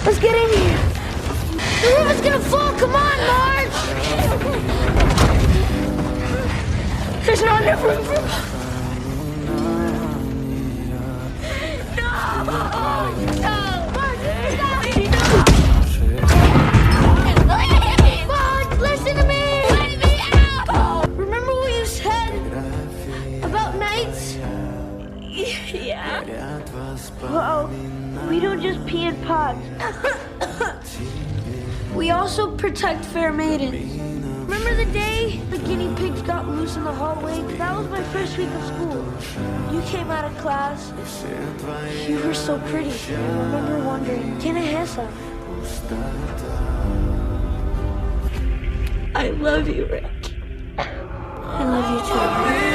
Let's get in here. The roof is gonna fall. Come on, Marge. There's not enough room for... No! No! Marge, Marge, listen to me! Let me out! Remember what you said about nights? Yeah. Well, we don't just pee in pods. We also protect fair maidens. Remember the day the guinea pigs got loose in the hallway? That was my first week of school. You came out of class. You were so pretty. I remember wondering, can I have some? I love you, Rick. I love you too.